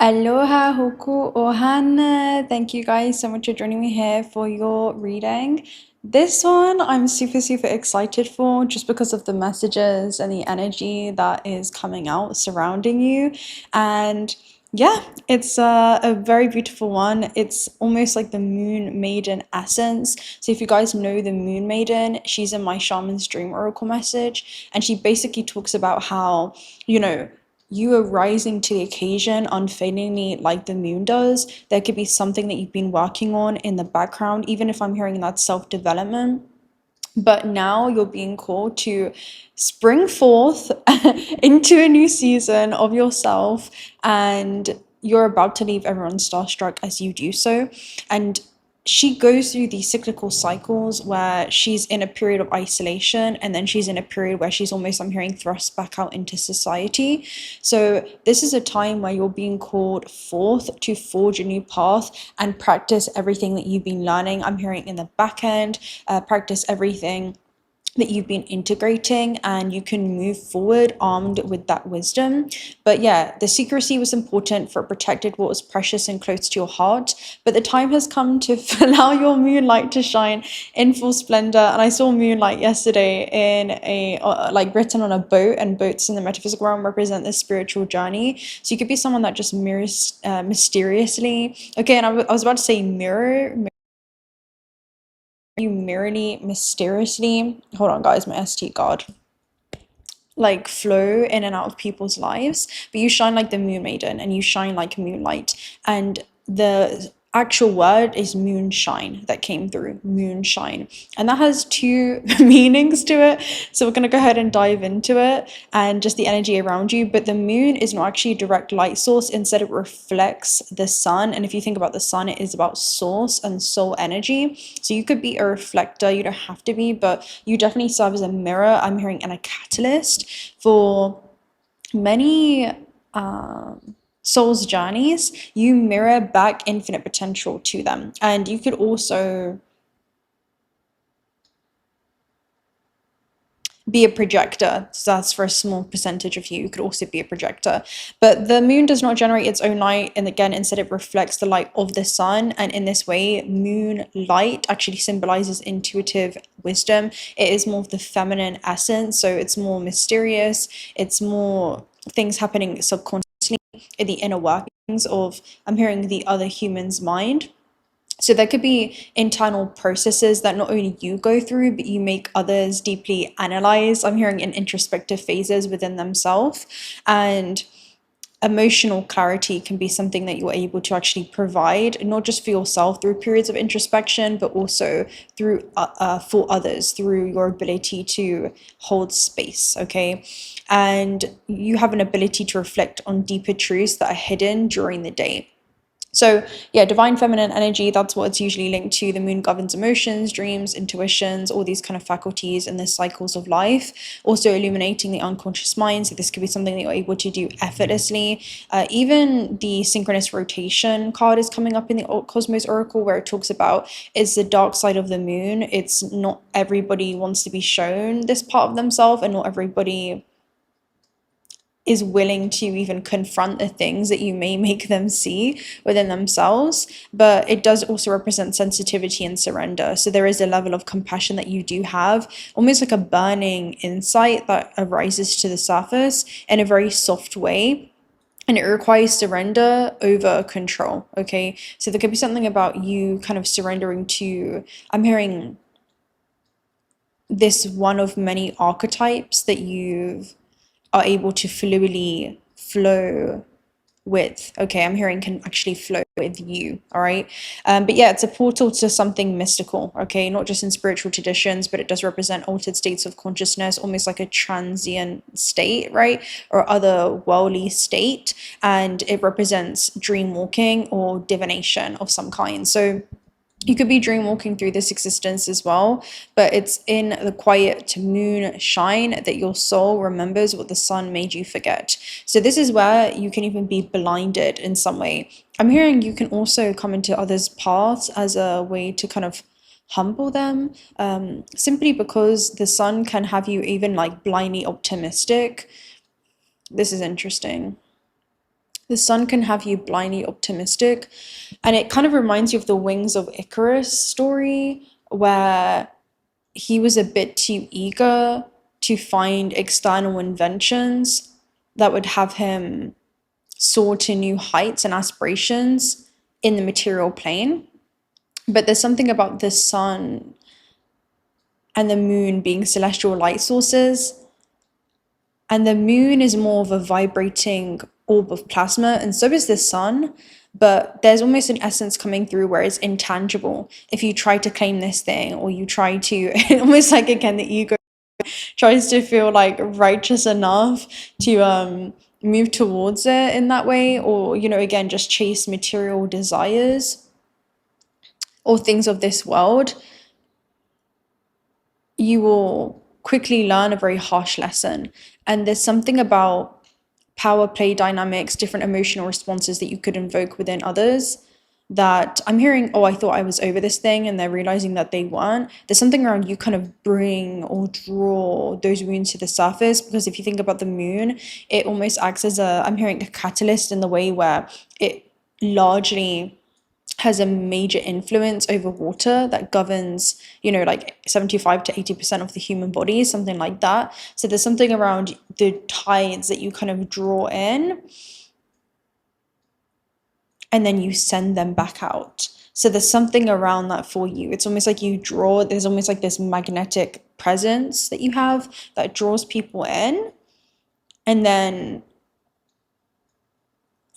Aloha hoku ohana. Thank you guys so much for joining me here for your reading. This one I'm super excited for just because of the messages and the energy that is coming out surrounding you. And yeah, it's a very beautiful one. It's almost like the moon maiden essence. So if you guys know the moon maiden, she's in my shaman's dream oracle message. And she basically talks about how, you are rising to the occasion unfadingly like the moon does. There could be something that you've been working on in the background, even if I'm hearing that self-development. But now you're being called to spring forth into a new season of yourself, and you're about to leave everyone starstruck as you do so. And she goes through these cyclical cycles where she's in a period of isolation and then she's in a period where she's almost, I'm hearing, thrust back out into society. So this is a time where you're being called forth to forge a new path and practice everything that you've been learning. I'm hearing in the back end, practice everything that you've been integrating, and you can move forward armed with that wisdom. But yeah, the secrecy was important, for it protected what was precious and close to your heart. But the time has come to allow your moonlight to shine in full splendor. And I saw moonlight yesterday in a like written on a boat, and boats in the metaphysical realm represent this spiritual journey. So you could be someone that just mirrors mysteriously. Okay, and I was about to say mirror. You mirrorly, mysteriously, hold on guys, my ST guard, like flow in and out of people's lives, but you shine like the moon maiden and you shine like moonlight. And the actual word is moonshine that came through, moonshine, and that has two meanings to it. So we're going to go ahead and dive into it and just the energy around you. But the moon is not actually a direct light source, instead it reflects the sun. And if you think about the sun, it is about source and soul energy. So you could be a reflector, you don't have to be, but you definitely serve as a mirror, I'm hearing, and a catalyst for many soul's journeys. You mirror back infinite potential to them. And you could also be a projector. So that's for a small percentage of you. You could also be a projector. But the moon does not generate its own light, and again, instead it reflects the light of the sun. And in this way, moon light actually symbolizes intuitive wisdom. It is more of the feminine essence, so it's more mysterious, it's more things happening subconsciously in the inner workings of, I'm hearing, the other human's mind. So there could be internal processes that not only you go through, but you make others deeply analyze. I'm hearing in introspective phases within themselves. And emotional clarity can be something that you're able to actually provide, not just for yourself through periods of introspection, but also through for others, through your ability to hold space. Okay. And you have an ability to reflect on deeper truths that are hidden during the day. So yeah, divine feminine energy, that's what it's usually linked to. The moon governs emotions, dreams, intuitions, all these kind of faculties and the cycles of life. Also illuminating the unconscious mind. So this could be something that you're able to do effortlessly. Even the synchronous rotation card is coming up in the Cosmos Oracle, where it talks about it's the dark side of the moon. It's not everybody wants to be shown this part of themselves, and not everybody is willing to even confront the things that you may make them see within themselves. But it does also represent sensitivity and surrender. So there is a level of compassion that you do have, almost like a burning insight that arises to the surface in a very soft way. And it requires surrender over control. Okay, so there could be something about you kind of surrendering to, I'm hearing, this one of many archetypes that you are able to fluidly flow with. Okay, I'm hearing can actually flow with you. All right. But yeah, it's a portal to something mystical. Okay, not just in spiritual traditions, but it does represent altered states of consciousness, almost like a transient state, right, or other worldly state. And it represents dream walking or divination of some kind. So you could be dream walking through this existence as well, but it's in the quiet moonshine that your soul remembers what the sun made you forget. So this is where you can even be blinded in some way. I'm hearing you can also come into others' paths as a way to kind of humble them, simply because the sun can have you even like blindly optimistic. This is interesting. The sun can have you blindly optimistic. And it kind of reminds you of the Wings of Icarus story, where he was a bit too eager to find external inventions that would have him soar to new heights and aspirations in the material plane. But there's something about the sun and the moon being celestial light sources. And the moon is more of a vibrating orb of plasma, and so is the sun. But there's almost an essence coming through where it's intangible. If you try to claim this thing, or you try to, almost like, again, the ego tries to feel like righteous enough to move towards it in that way, or, you know, again, just chase material desires or things of this world, you will quickly learn a very harsh lesson. And there's something about power play dynamics, different emotional responses that you could invoke within others, that I'm hearing, oh, I thought I was over this thing, and they're realizing that they weren't. There's something around you kind of bring or draw those wounds to the surface, because if you think about the moon, it almost acts as I'm hearing a catalyst, in the way where it largely has a major influence over water that governs, you know, like 75 to 80% of the human body, something like that. So there's something around the tides that you kind of draw in, and then you send them back out. So there's something around that for you. It's almost like you draw, there's almost like this magnetic presence that you have that draws people in, and then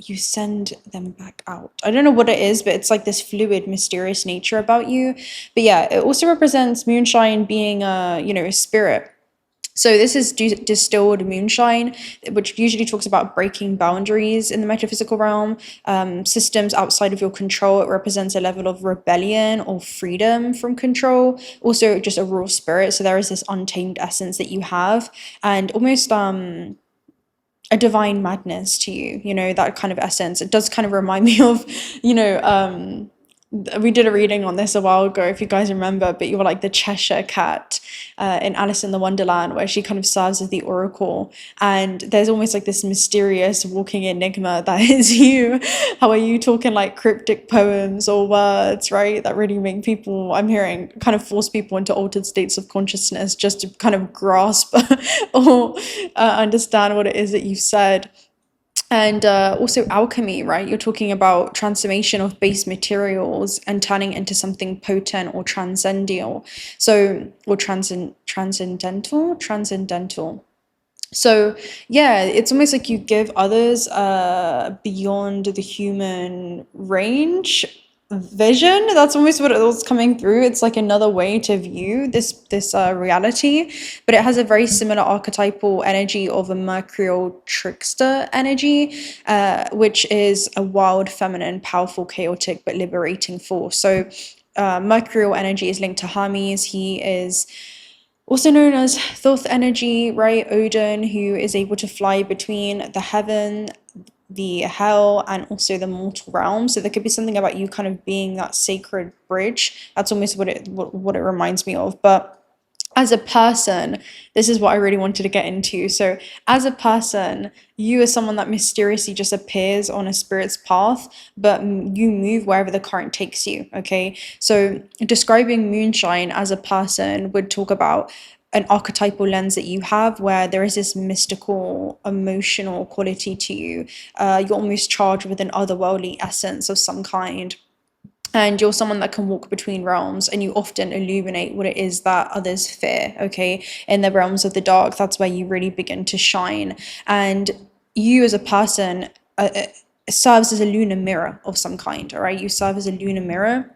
you send them back out. I don't know what it is, but it's like this fluid, mysterious nature about you. But yeah, it also represents moonshine being a spirit. So this is distilled moonshine, which usually talks about breaking boundaries in the metaphysical realm, systems outside of your control. It represents a level of rebellion or freedom from control. Also just a raw spirit. So there is this untamed essence that you have, and almost a divine madness to you, you know, that kind of essence. It does kind of remind me of, we did a reading on this a while ago, if you guys remember, but you were like the Cheshire cat in Alice in the Wonderland, where she kind of serves as the oracle, and there's almost like this mysterious walking enigma that is you. How are you talking like cryptic poems or words, right, that really make people, I'm hearing, kind of force people into altered states of consciousness just to kind of grasp or understand what it is that you've said. And also alchemy, right? You're talking about transformation of base materials and turning into something potent or transcendental. So, or transcendental. So yeah, it's almost like you give others beyond the human range vision. That's almost what it was coming through. It's like another way to view this reality, but it has a very similar archetypal energy of a mercurial trickster energy, which is a wild, feminine, powerful, chaotic, but liberating force. So mercurial energy is linked to Hermes. He is also known as thoth energy, right? Odin, who is able to fly between the heaven, the hell, and also the mortal realm. So there could be something about you kind of being that sacred bridge. That's almost what it reminds me of. But as a person, this is what I really wanted to get into. So as a person, you are someone that mysteriously just appears on a spirit's path, but you move wherever the current takes you, okay? So describing moonshine as a person would talk about an archetypal lens that you have, where there is this mystical, emotional quality to you. You're almost charged with an otherworldly essence of some kind. And you're someone that can walk between realms, and you often illuminate what it is that others fear, okay? In the realms of the dark, that's where you really begin to shine. And you as a person serves as a lunar mirror of some kind, all right? You serve as a lunar mirror.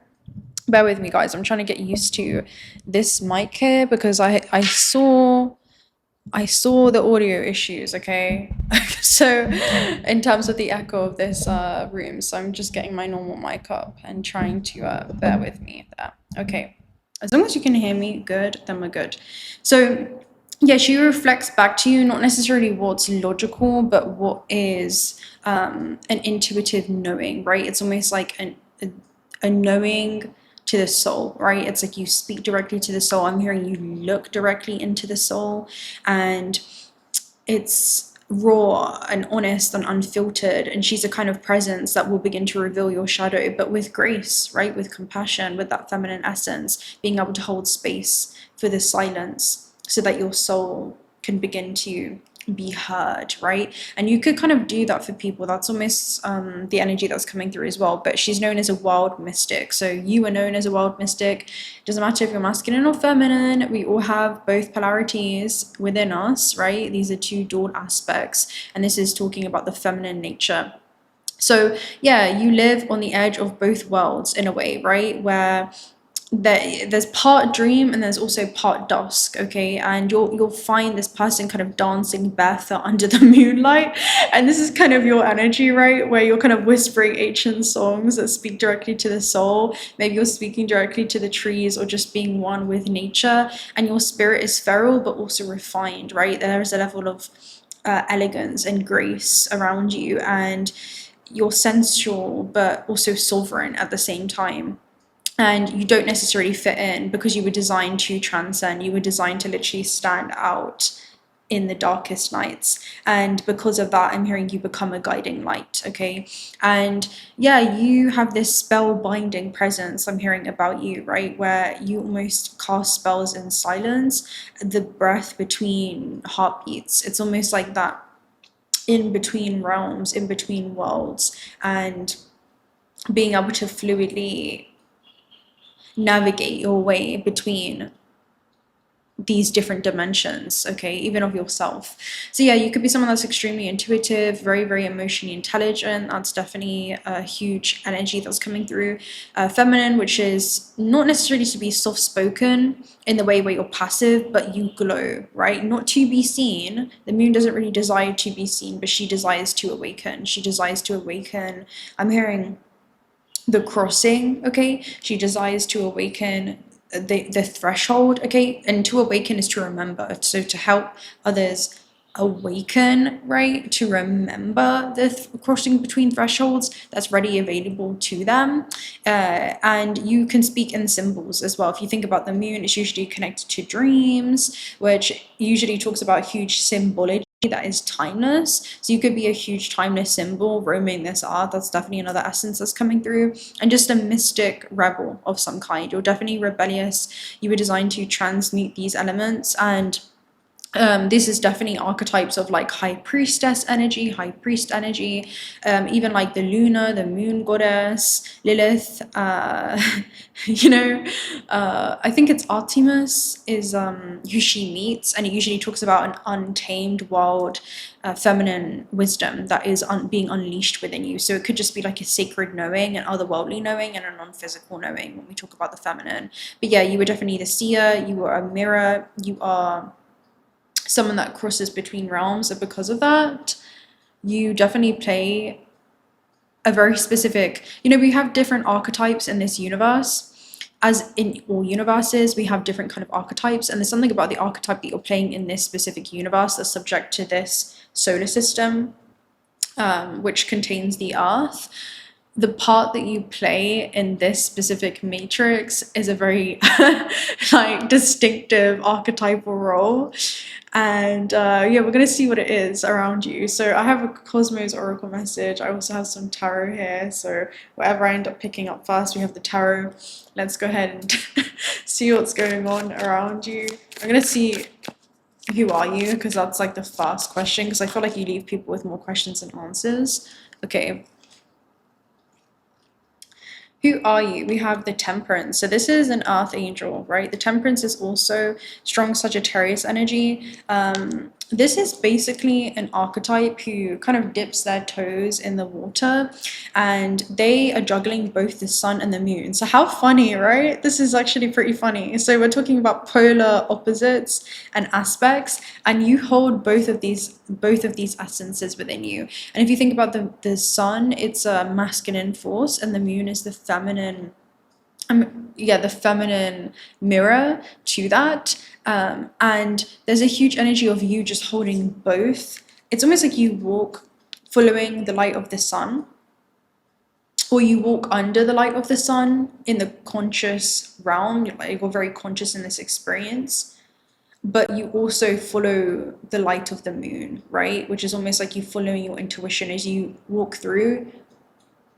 Bear with me, guys. I'm trying to get used to this mic here, because I saw the audio issues, okay? So in terms of the echo of this room, so I'm just getting my normal mic up and trying to bear with me there. Okay, as long as you can hear me good, then we're good. So yeah, she reflects back to you, not necessarily what's logical, but what is an intuitive knowing, right? It's almost like a knowing to the soul, right? It's like you speak directly to the soul. I'm hearing you look directly into the soul, and it's raw and honest and unfiltered, and she's a kind of presence that will begin to reveal your shadow, but with grace, right? With compassion, with that feminine essence, being able to hold space for the silence so that your soul can begin to be heard, right? And you could kind of do that for people. That's almost the energy that's coming through as well. But she's known as a wild mystic, so you are known as a wild mystic. Doesn't matter if you're masculine or feminine, we all have both polarities within us, right? These are two dual aspects, and this is talking about the feminine nature. So yeah, you live on the edge of both worlds in a way, right? Where there's part dream and there's also part dusk, okay? And you'll find this person kind of dancing barefoot under the moonlight, and this is kind of your energy, right? Where you're kind of whispering ancient songs that speak directly to the soul. Maybe you're speaking directly to the trees, or just being one with nature, and your spirit is feral but also refined, right? There is a level of elegance and grace around you, and you're sensual but also sovereign at the same time. And you don't necessarily fit in because you were designed to transcend. You were designed to literally stand out in the darkest nights. And because of that, I'm hearing you become a guiding light, okay? And yeah, you have this spell-binding presence I'm hearing about you, right? Where you almost cast spells in silence, the breath between heartbeats. It's almost like that in between realms, in between worlds, and being able to fluidly navigate your way between these different dimensions, okay, even of yourself. So yeah, you could be someone that's extremely intuitive, very, very emotionally intelligent. That's definitely a huge energy that's coming through. Feminine, which is not necessarily to be soft-spoken in the way where you're passive, but you glow, right? Not to be seen. The moon doesn't really desire to be seen, but she desires to awaken. She desires to awaken. I'm hearing the crossing, okay? She desires to awaken the threshold, okay? And to awaken is to remember. So to help others awaken, right? To remember the crossing between thresholds that's ready available to them. And you can speak in symbols as well. If you think about the moon, it's usually connected to dreams, which usually talks about huge symbology that is timeless. So you could be a huge timeless symbol roaming this earth. That's definitely another essence that's coming through. And just a mystic rebel of some kind. You're definitely rebellious. You were designed to transmute these elements, and this is definitely archetypes of like high priestess energy, high priest energy, even like the lunar, the moon goddess, Lilith, I think it's Artemis is who she meets, and it usually talks about an untamed, wild, feminine wisdom that is being unleashed within you. So it could just be like a sacred knowing, an otherworldly knowing, and a non-physical knowing when we talk about the feminine. But yeah, you were definitely the seer, you were a mirror, you are someone that crosses between realms, and because of that, you definitely play a very specific, we have different archetypes in this universe. As in all universes, we have different kind of archetypes, and there's something about the archetype that you're playing in this specific universe that's subject to this solar system, which contains the earth. The part that you play in this specific matrix is a very like distinctive archetypal role. And yeah, we're gonna see what it is around you. So I have a Cosmos Oracle message. I also have some tarot here. So whatever I end up picking up first, we have the tarot. Let's go ahead and see what's going on around you. I'm gonna see who are you, because that's like the first question, because I feel like you leave people with more questions than answers. Okay. Who are you? We have the Temperance. So this is an earth angel, right? The Temperance is also strong Sagittarius energy. This is basically an archetype who kind of dips their toes in the water, and they are juggling both the sun and the moon. So how funny, right? This is actually pretty funny. So we're talking about polar opposites and aspects, and you hold both of these essences within you. And if you think about the sun, it's a masculine force, and the moon is the feminine, the feminine mirror to that. And there's a huge energy of you just holding both. It's almost like you walk following the light of the sun, or you walk under the light of the sun in the conscious realm. You're very conscious in this experience. but you also follow the light of the moon, right? Which is almost like you following your intuition as you walk through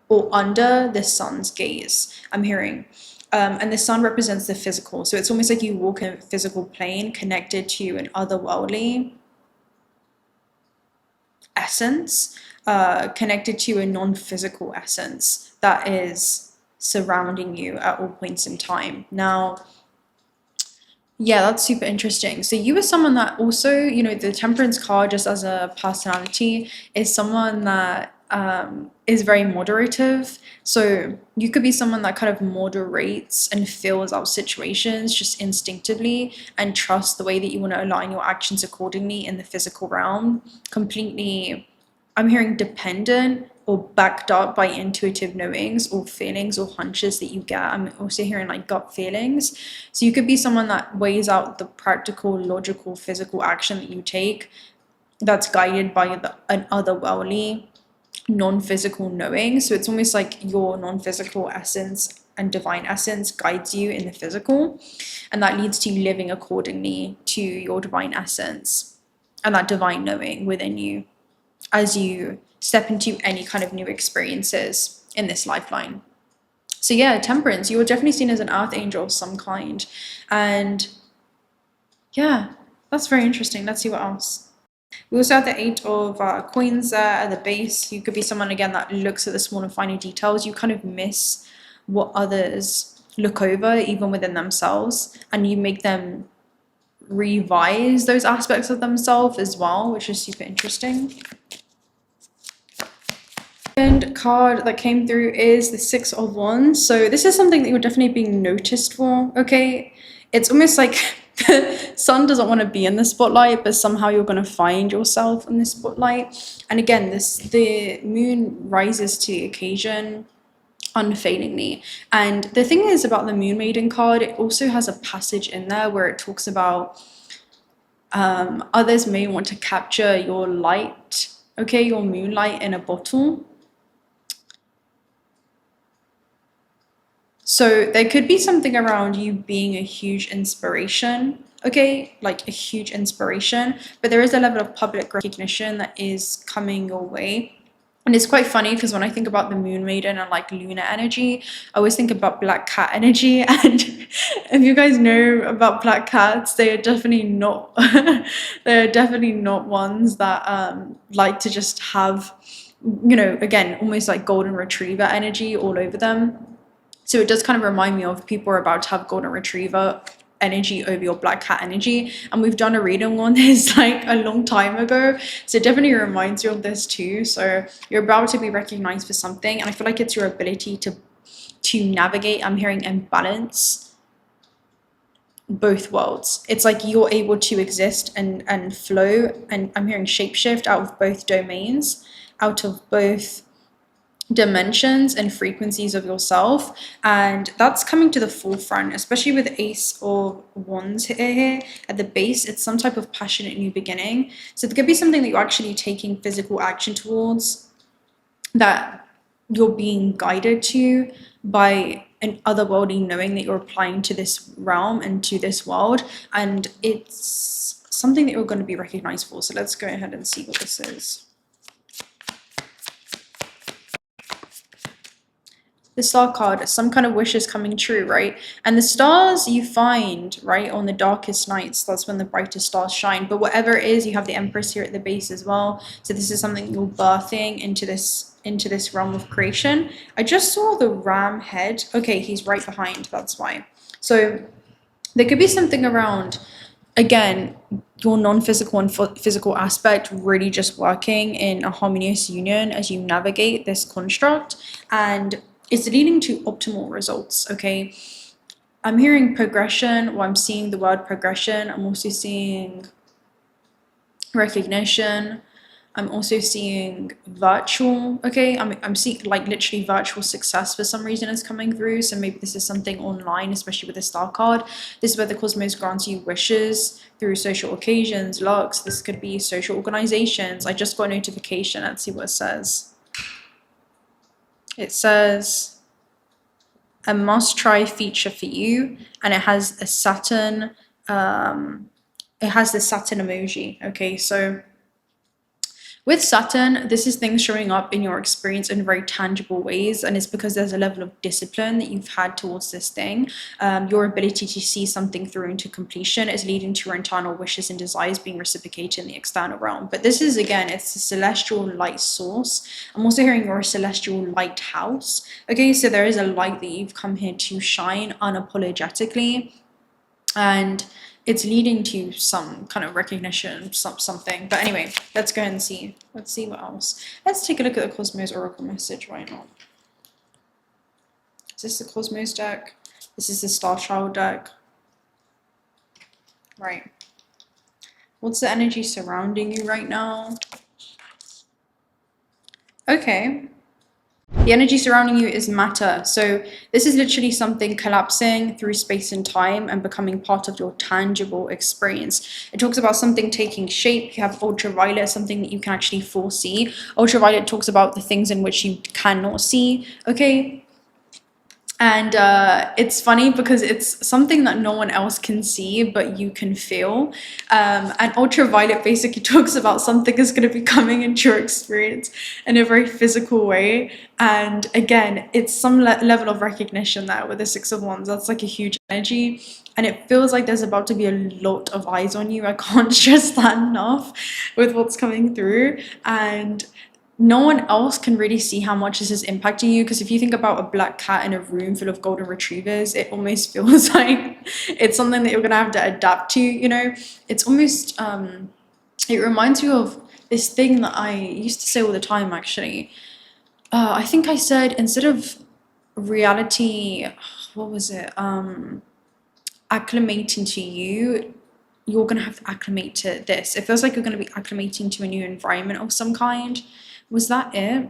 or under the sun's gaze, I'm hearing. And the sun represents the physical. So it's almost like you walk in a physical plane connected to an otherworldly essence, connected to a non-physical essence that is surrounding you at all points in time. Now, yeah, that's super interesting. So you are someone that also, you know, the Temperance card just as a personality is someone that is very moderative. So you could be someone that kind of moderates and feels out situations just instinctively and trusts the way that you want to align your actions accordingly in the physical realm. Completely, I'm hearing dependent or backed up by intuitive knowings or feelings or hunches that you get. I'm also hearing like gut feelings. So you could be someone that weighs out the practical, logical, physical action that you take that's guided by an otherworldly, non-physical knowing. So it's almost like your non-physical essence and divine essence guides you in the physical, and that leads to you living accordingly to your divine essence and that divine knowing within you as you step into any kind of new experiences in this lifeline. So yeah, Temperance, you are definitely seen as an earth angel of some kind. And yeah, that's very interesting. Let's see what else. We also have the Eight of Coins there at the base. You could be someone, again, that looks at the small and finer details. You kind of miss what others look over, even within themselves, and you make them revise those aspects of themselves as well, which is super interesting. And card that came through is the Six of Wands. So this is something that you're definitely being noticed for, okay? It's almost like the sun doesn't want to be in the spotlight, but somehow you're going to find yourself in the spotlight. And again, the moon rises to the occasion unfailingly. And the thing is about the Moon Maiden card, it also has a passage in there where it talks about others may want to capture your light, okay, your moonlight in a bottle. So there could be something around you being a huge inspiration, okay, like a huge inspiration, but there is a level of public recognition that is coming your way. And it's quite funny because when I think about the Moon Maiden and like lunar energy, I always think about black cat energy. And if you guys know about black cats, they are definitely not they're definitely not ones that like to just have, you know, again, almost like golden retriever energy all over them. So it does kind of remind me of people are about to have golden retriever energy over your black cat energy. And we've done a reading on this like a long time ago. So it definitely reminds you of this too. So you're about to be recognized for something. And I feel like it's your ability to navigate, I'm hearing, and balance both worlds. It's like you're able to exist and flow, and I'm hearing shapeshift out of both domains, out of both dimensions and frequencies of yourself, and that's coming to the forefront, especially with Ace of Wands here at the base. It's some type of passionate new beginning. So there could be something that you're actually taking physical action towards, that you're being guided to by an otherworldly knowing that you're applying to this realm and to this world, and it's something that you're going to be recognized for. So let's go ahead and see what this is. The Star card, some kind of wish is coming true, right? And the stars you find, right, on the darkest nights, that's when the brightest stars shine. But whatever it is, you have the Empress here at the base as well. So this is something you're birthing into this realm of creation. I just saw the ram head. Okay, he's right behind, that's why. So there could be something around, again, your non-physical and physical aspect really just working in a harmonious union as you navigate this construct, and it's leading to optimal results, okay? I'm hearing progression, or I'm seeing the word progression. I'm also seeing recognition. I'm also seeing virtual, okay? I'm seeing like literally virtual success for some reason is coming through. So maybe this is something online, especially with the Star card. This is where the cosmos grants you wishes through social occasions, larks. This could be social organizations. I just got a notification. Let's see what it says. It says a must-try feature for you, and it has a Saturn it has the Saturn emoji. Okay, so with Saturn, this is things showing up in your experience in very tangible ways, and it's because there's a level of discipline that you've had towards this thing. Your ability to see something through into completion is leading to your internal wishes and desires being reciprocated in the external realm. But this is, again, it's a celestial light source. I'm also hearing you're a celestial lighthouse. Okay, so there is a light that you've come here to shine unapologetically, and it's leading to some kind of recognition, something. But anyway, let's go ahead and see. Let's see what else. Let's take a look at the Cosmos Oracle message. Why not? Is this the Cosmos deck? This is the Star Child deck. Right. What's the energy surrounding you right now? Okay. The energy surrounding you is matter. So this is literally something collapsing through space and time and becoming part of your tangible experience. It talks about something taking shape. You have ultraviolet, something that you can actually foresee. Ultraviolet talks about the things in which you cannot see. Okay. And it's funny because it's something that no one else can see, but you can feel. And ultraviolet basically talks about something is going to be coming into your experience in a very physical way. And again, it's some level of recognition there with the Six of Wands. That's like a huge energy. And it feels like there's about to be a lot of eyes on you. I can't stress that enough with what's coming through. And no one else can really see how much this is impacting you, because if you think about a black cat in a room full of golden retrievers, it almost feels like it's something that you're going to have to adapt to, you know. It's almost it reminds you of this thing that I used to say all the time, actually. I think I said, instead of reality, what was it, acclimating to you, you're going to have to acclimate to this. It feels like you're going to be acclimating to a new environment of some kind. Was that it?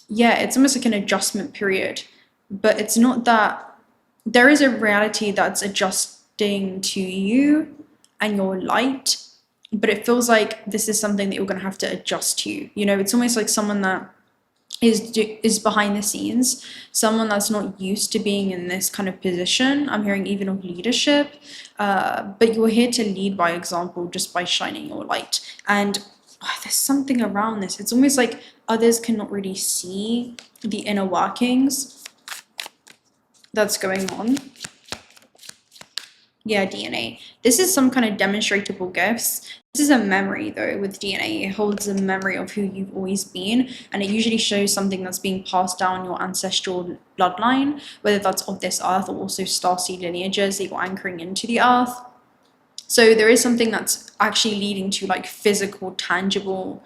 Yeah, it's almost like an adjustment period, but it's not that. There is a reality that's adjusting to you and your light, but it feels like this is something that you're going to have to adjust to. You know, it's almost like someone that is behind the scenes, someone that's not used to being in this kind of position. I'm hearing even of leadership, but you're here to lead by example, just by shining your light. And there's something around this. It's almost like others cannot really see the inner workings that's going on. Yeah, DNA. This is some kind of demonstratable gifts. This is a memory, though, with DNA. It holds a memory of who you've always been, and it usually shows something that's being passed down your ancestral bloodline, whether that's of this earth or also starseed lineages that you're anchoring into the earth. So there is something that's actually leading to like physical, tangible,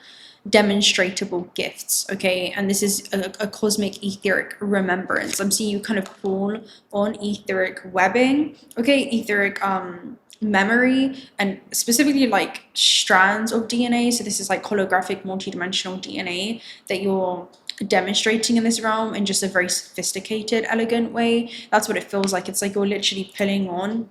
demonstratable gifts, okay? And this is a cosmic etheric remembrance. I'm seeing you kind of pull on etheric webbing, okay? Etheric memory, and specifically like strands of DNA. So this is like holographic, multidimensional DNA that you're demonstrating in this realm in just a very sophisticated, elegant way. That's what it feels like. It's like you're literally pulling on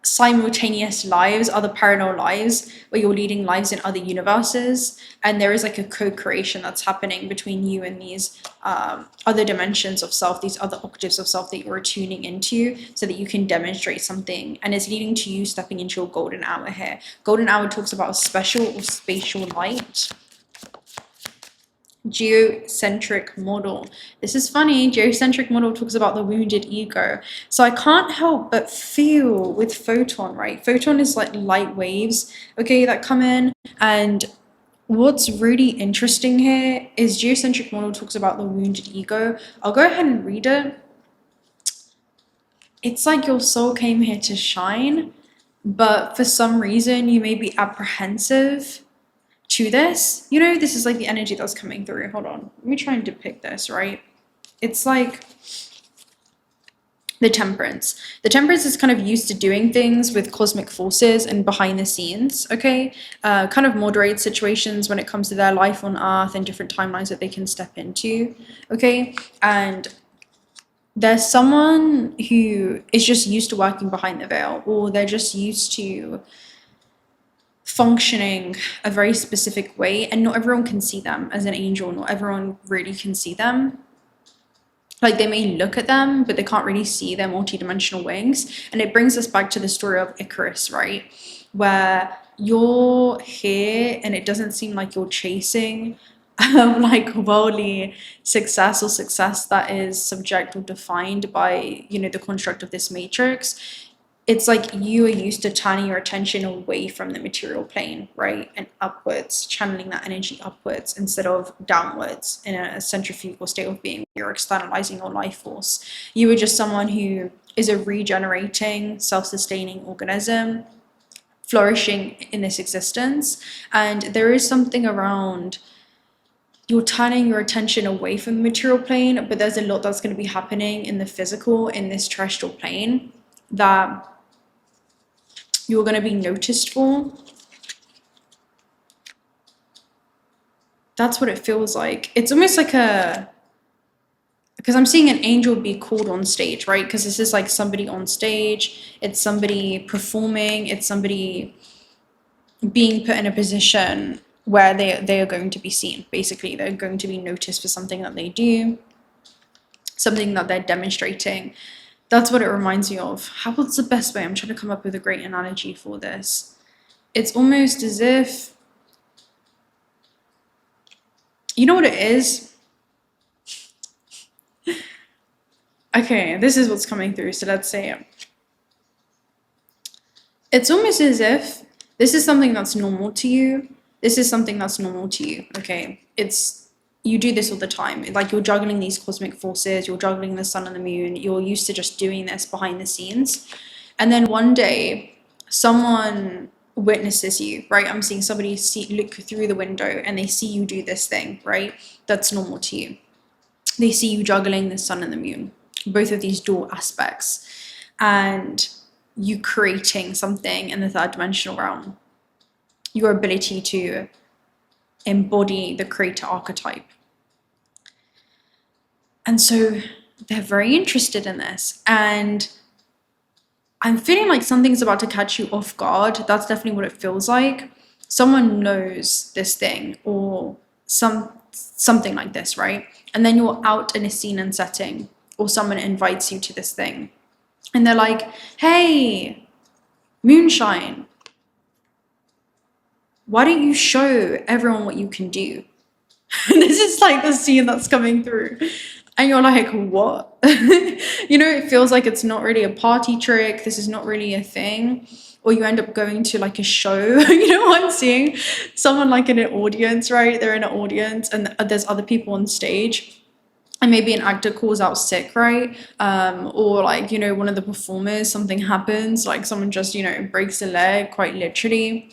simultaneous lives, other parallel lives, where you're leading lives in other universes, and there is like a co-creation that's happening between you and these other dimensions of self, these other octaves of self that you're tuning into, so that you can demonstrate something. And it's leading to you stepping into your golden hour here. Golden hour talks about a special or spatial light. Geocentric model. This is funny. Geocentric model talks about the wounded ego. So I can't help but feel with photon, right? Photon is like light waves, okay, that come in. And what's really interesting here is geocentric model talks about the wounded ego. I'll go ahead and read it. It's like your soul came here to shine, but for some reason you may be apprehensive to this. You know, this is like the energy that's coming through. Hold on, let me try and depict this, right? It's like the Temperance. The Temperance is kind of used to doing things with cosmic forces and behind the scenes, okay? Kind of moderate situations when it comes to their life on Earth and different timelines that they can step into, okay? And there's someone who is just used to working behind the veil, or they're just used to functioning a very specific way, and not everyone can see them as an angel. Not everyone really can see them. like they may look at them, but they can't really see their multidimensional wings. And it brings us back to the story of Icarus, right? Where you're here and it doesn't seem like you're chasing like worldly success or success that is subject or defined by, you know, the construct of this matrix. It's like you are used to turning your attention away from the material plane, right? And upwards, channeling that energy upwards instead of downwards in a centrifugal state of being. You're externalizing your life force. You are just someone who is a regenerating, self-sustaining organism, flourishing in this existence. And there is something around you're turning your attention away from the material plane, but there's a lot that's going to be happening in the physical, in this terrestrial plane, that you're going to be noticed for. That's what it feels like. It's almost like because I'm seeing an angel be called on stage, right? Because this is like somebody on stage, it's somebody performing, it's somebody being put in a position where they are going to be seen. Basically, they're going to be noticed for something that they do, something that they're demonstrating. That's what it reminds me of. What's the best way? I'm trying to come up with a great analogy for this. It's almost as if, you know what it is? Okay, this is what's coming through, so let's say it. It's almost as if this is something that's normal to you. This is something that's normal to you, okay? You do this all the time. Like you're juggling these cosmic forces, you're juggling the sun and the moon, you're used to just doing this behind the scenes. And then one day, someone witnesses you, right? I'm seeing somebody look through the window and they see you do this thing, right? That's normal to you. They see you juggling the sun and the moon, both of these dual aspects, and you creating something in the third dimensional realm. Your ability to embody the creator archetype. And so they're very interested in this. And I'm feeling like something's about to catch you off guard. That's definitely what it feels like. Someone knows this thing or something like this, right? And then you're out in a scene and setting, or someone invites you to this thing. And they're like, hey, moonshine, why don't you show everyone what you can do? This is like the scene that's coming through. And you're like, what? You know, it feels like it's not really a party trick. This is not really a thing. Or you end up going to like a show. You know what I'm seeing? Someone like in an audience, right? They're in an audience and there's other people on stage. And maybe an actor calls out sick, right? Or like, you know, one of the performers, something happens. Like someone just, you know, breaks a leg, quite literally.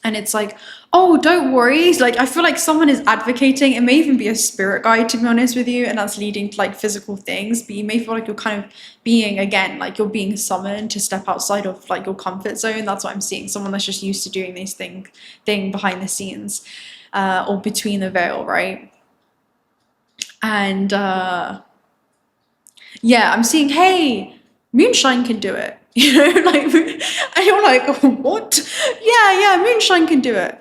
And it's like, oh, don't worry. Like, I feel like someone is advocating. It may even be a spirit guide, to be honest with you. And that's leading to like physical things. But you may feel like you're kind of being, again, like you're being summoned to step outside of like your comfort zone. That's what I'm seeing. Someone that's just used to doing these thing behind the scenes, or between the veil, right? And yeah, I'm seeing, hey, moonshine can do it. You know, like, and you're like, what? Yeah, moonshine can do it.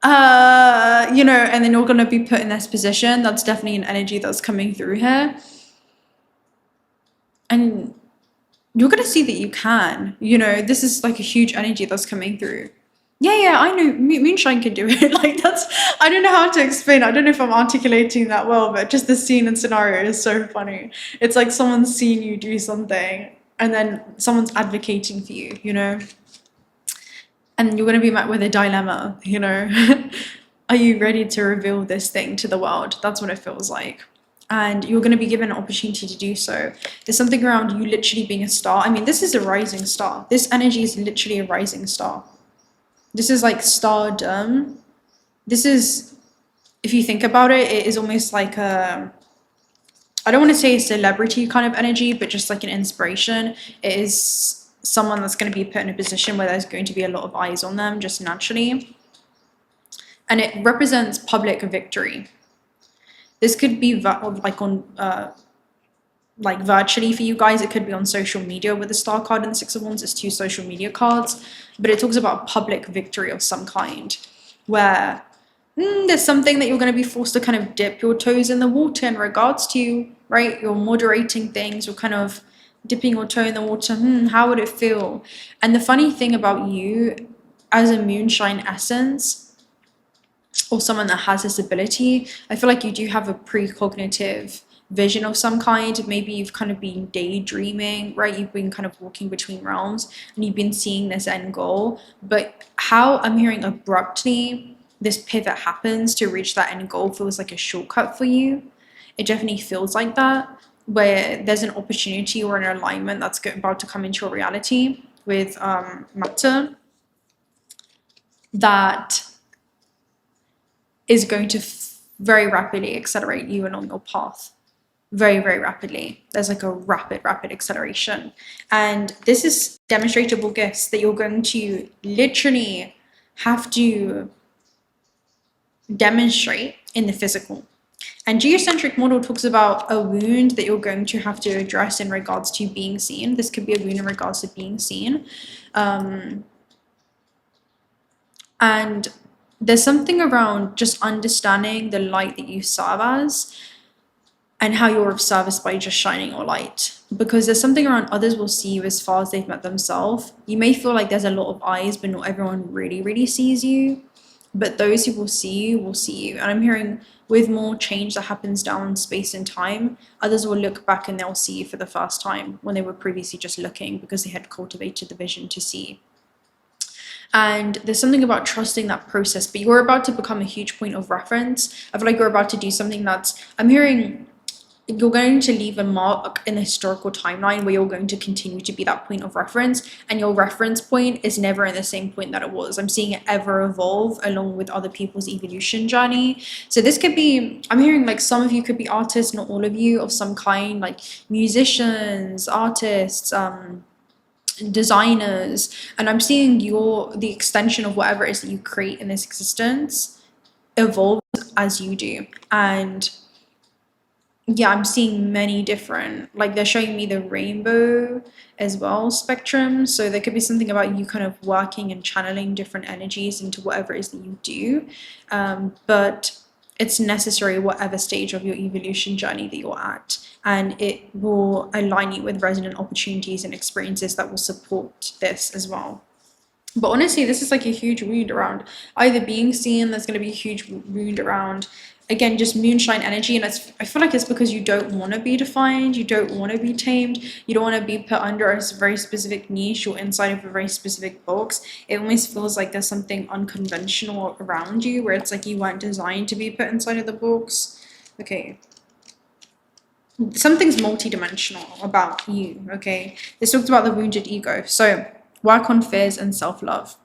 You know, and then you're going to be put in this position. That's definitely an energy that's coming through here. And you're going to see that you can, you know, this is like a huge energy that's coming through. Yeah, I know moonshine can do it. Like I don't know how to explain. I don't know if I'm articulating that well, but just the scene and scenario is so funny. It's like someone's seen you do something and then someone's advocating for you, you know? And you're going to be met with a dilemma, you know? Are you ready to reveal this thing to the world? That's what it feels like. And you're going to be given an opportunity to do so. There's something around you literally being a star. I mean, this is a rising star. This energy is literally a rising star. This is like stardom. This is, if you think about it, it is almost like a, I don't want to say a celebrity kind of energy, but just like an inspiration. It is someone that's going to be put in a position where there's going to be a lot of eyes on them just naturally. And it represents public victory. This could be like on, like virtually for you guys. It could be on social media with the Star card and the Six of Wands. It's 2 social media cards, but it talks about public victory of some kind, where there's something that you're going to be forced to kind of dip your toes in the water in regards to, right? You're moderating things, you're kind of dipping your toe in the water. How would it feel? And the funny thing about you as a moonshine essence, or someone that has this ability, I feel like you do have a precognitive vision of some kind. Maybe you've kind of been daydreaming, right? You've been kind of walking between realms and you've been seeing this end goal. But how I'm hearing abruptly this pivot happens to reach that end goal feels like a shortcut for you. It definitely feels like that, where there's an opportunity or an alignment that's about to come into your reality with matter that is going to very rapidly accelerate you along your path. Very, very rapidly. There's like a rapid acceleration. And this is demonstrable gifts that you're going to literally have to demonstrate in the physical. And geocentric model talks about a wound that you're going to have to address in regards to being seen. This could be a wound in regards to being seen. And there's something around just understanding the light that you serve as and how you're of service by just shining your light. Because there's something around others will see you as far as they've met themselves. You may feel like there's a lot of eyes, but not everyone really sees you. But those who will see you will see you. And I'm hearing with more change that happens down space and time, others will look back and they'll see you for the first time when they were previously just looking because they had cultivated the vision to see. And there's something about trusting that process, but you're about to become a huge point of reference. I feel like you're about to do something that's, I'm hearing you're going to leave a mark in the historical timeline where you're going to continue to be that point of reference, and your reference point is never in the same point that it was. I'm seeing it ever evolve along with other people's evolution journey. So this could be, I'm hearing like some of you could be artists, not all of you, of some kind, like musicians, artists, designers, and I'm seeing the extension of whatever it is that you create in this existence evolves as you do. And yeah, I'm seeing many different, like they're showing me the rainbow as well spectrum. So there could be something about you kind of working and channeling different energies into whatever it is that you do. But it's necessary whatever stage of your evolution journey that you're at. And it will align you with resonant opportunities and experiences that will support this as well. But honestly, this is like a huge wound around either being seen. There's going to be a huge wound around, again, just moonshine energy. And I feel like it's because you don't want to be defined. You don't want to be tamed. You don't want to be put under a very specific niche or inside of a very specific box. It almost feels like there's something unconventional around you where it's like you weren't designed to be put inside of the box. Okay. Something's multidimensional about you, okay? This talks about the wounded ego. So work on fears and self-love.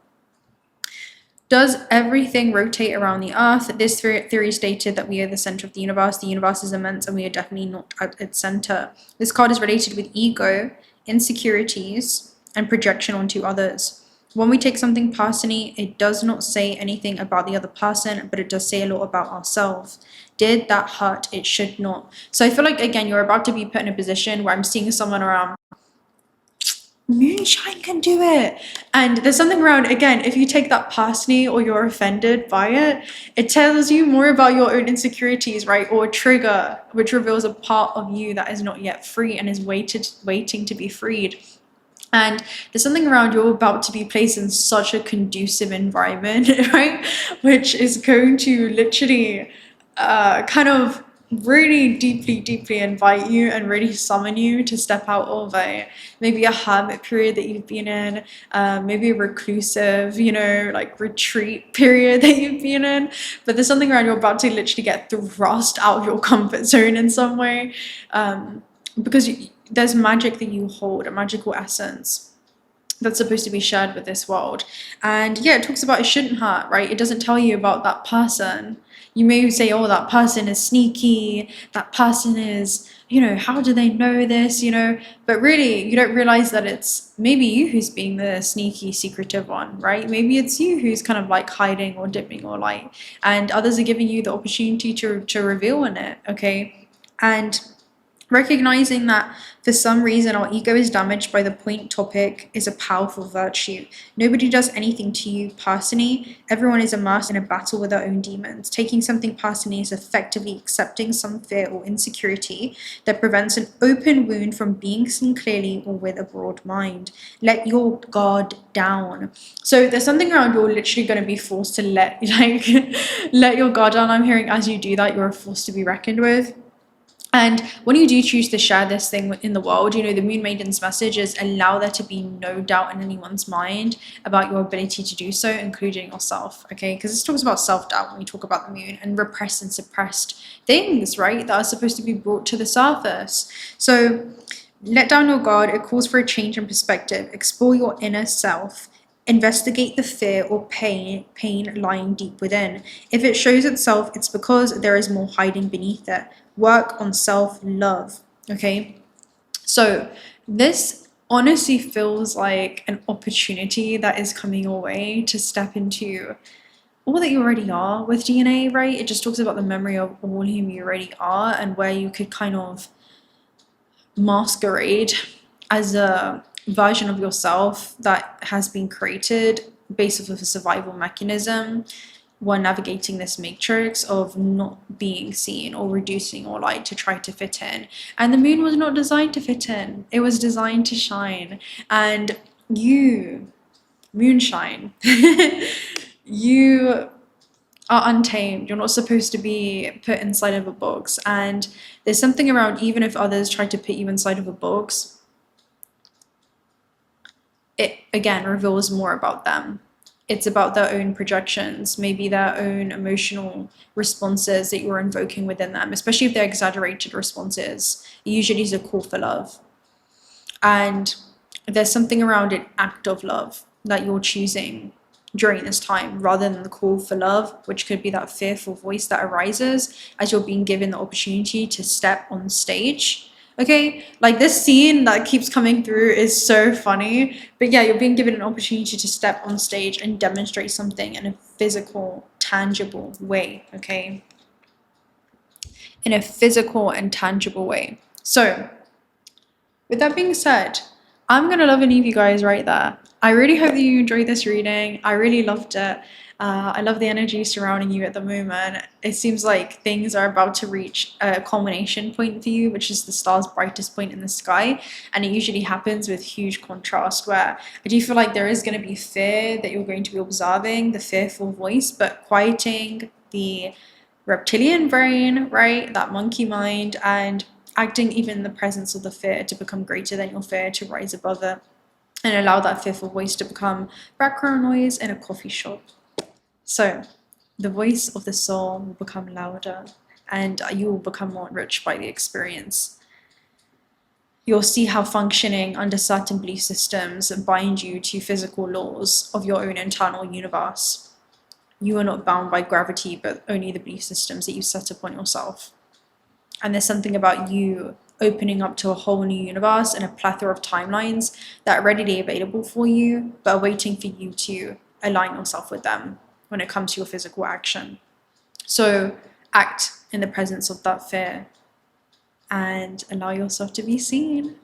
Does everything rotate around the earth? This theory stated that we are the center of the universe. The universe is immense and we are definitely not at its center. This card is related with ego, insecurities, and projection onto others. When we take something personally, it does not say anything about the other person, but it does say a lot about ourselves. Did that hurt? It should not. So I feel like, again, you're about to be put in a position where I'm seeing someone around, moonshine can do it. And there's something around, again, if you take that personally or you're offended by it, it tells you more about your own insecurities, right? Or a trigger, which reveals a part of you that is not yet free and is waiting to be freed. And there's something around you're about to be placed in such a conducive environment, right? Which is going to literally kind of really deeply invite you and really summon you to step out of maybe a hermit period that you've been in, maybe a reclusive, like retreat period that you've been in. But there's something around you're about to literally get thrust out of your comfort zone in some way, because there's magic that you hold, a magical essence that's supposed to be shared with this world. And yeah, it talks about it shouldn't hurt, right? It doesn't tell you about that person. You may say, oh, that person is sneaky, that person is, how do they know this, but really you don't realize that it's maybe you who's being the sneaky, secretive one, right? Maybe it's you who's kind of like hiding or dipping your light, and others are giving you the opportunity to reveal in it, okay? And Recognizing that for some reason our ego is damaged by the point topic is a powerful virtue. Nobody does anything to you personally. Everyone is immersed in a battle with their own demons. Taking something personally is effectively accepting some fear or insecurity that prevents an open wound from being seen clearly or with a broad mind. Let your guard down. So there's something around you're literally going to be forced to let your guard down. I'm hearing as you do that, you're a force to be reckoned with. And when you do choose to share this thing in the world, the Moon Maiden's message is allow there to be no doubt in anyone's mind about your ability to do so, including yourself, okay? Because this talks about self-doubt when we talk about the moon and repressed and suppressed things, right, that are supposed to be brought to the surface. So let down your guard. It calls for a change in perspective. Explore your inner self. Investigate the fear or pain lying deep within. If it shows itself, it's because there is more hiding beneath it. Work on self-love, okay? So this honestly feels like an opportunity that is coming your way to step into all that you already are with DNA, right? It just talks about the memory of all whom you already are and where you could kind of masquerade as a version of yourself that has been created based off of a survival mechanism when navigating this matrix of not being seen or reducing or light to try to fit in. And the moon was not designed to fit in. It was designed to shine. And you, moonshine, you are untamed. You're not supposed to be put inside of a box. And there's something around, even if others try to put you inside of a box, it again reveals more about them. It's about their own projections, maybe their own emotional responses that you're invoking within them, especially if they're exaggerated responses. It usually is a call for love. And there's something around an act of love that you're choosing during this time, rather than the call for love, which could be that fearful voice that arises as you're being given the opportunity to step on stage. Okay, like this scene that keeps coming through is so funny, but yeah, you're being given an opportunity to step on stage and demonstrate something in a physical, tangible way, okay? In a physical and tangible way. So, with that being said, I'm gonna love and leave you guys right there. I really hope that you enjoyed this reading. I really loved it. I love the energy surrounding you at the moment. It seems like things are about to reach a culmination point for you, which is the star's brightest point in the sky. And it usually happens with huge contrast, where I do feel like there is going to be fear that you're going to be observing, the fearful voice, but quieting the reptilian brain, right? That monkey mind, and acting even in the presence of the fear to become greater than your fear, to rise above it, and allow that fearful voice to become background noise in a coffee shop. So the voice of the soul will become louder, and you will become more enriched by the experience. You'll see how functioning under certain belief systems bind you to physical laws of your own internal universe. You are not bound by gravity, but only the belief systems that you set upon yourself. And there's something about you opening up to a whole new universe and a plethora of timelines that are readily available for you, but are waiting for you to align yourself with them when it comes to your physical action. So act in the presence of that fear and allow yourself to be seen.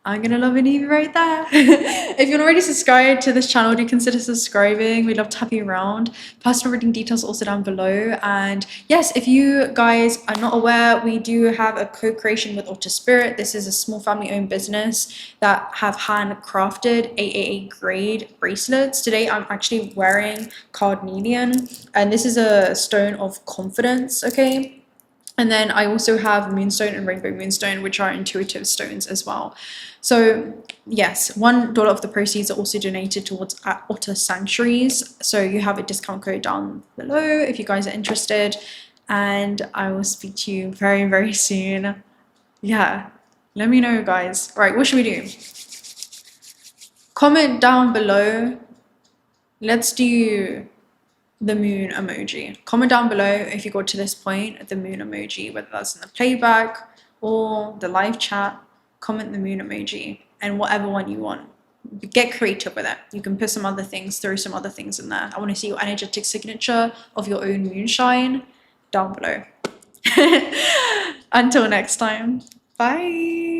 I'm gonna love and leave you right there. If you're not already subscribed to this channel, do consider subscribing. We'd love to have you around. Personal reading details also down below. And yes, if you guys are not aware, we do have a co-creation with Alter Spirit. This is a small family-owned business that have handcrafted AAA grade bracelets. Today, I'm actually wearing carnelian, and this is a stone of confidence, okay? And then I also have moonstone and rainbow moonstone, which are intuitive stones as well. So yes, $1 of the proceeds are also donated towards otter sanctuaries. So you have a discount code down below if you guys are interested. And I will speak to you very, very soon. Yeah, let me know, guys. All right, what should we do? Comment down below. Let's do the moon emoji. Comment down below if you got to this point, the moon emoji, whether that's in the playback or the live chat. Comment the moon emoji and whatever one you want. Get creative with it. You can put some other things, throw some other things in there. I want to see your energetic signature of your own moonshine down below. Until next time. Bye.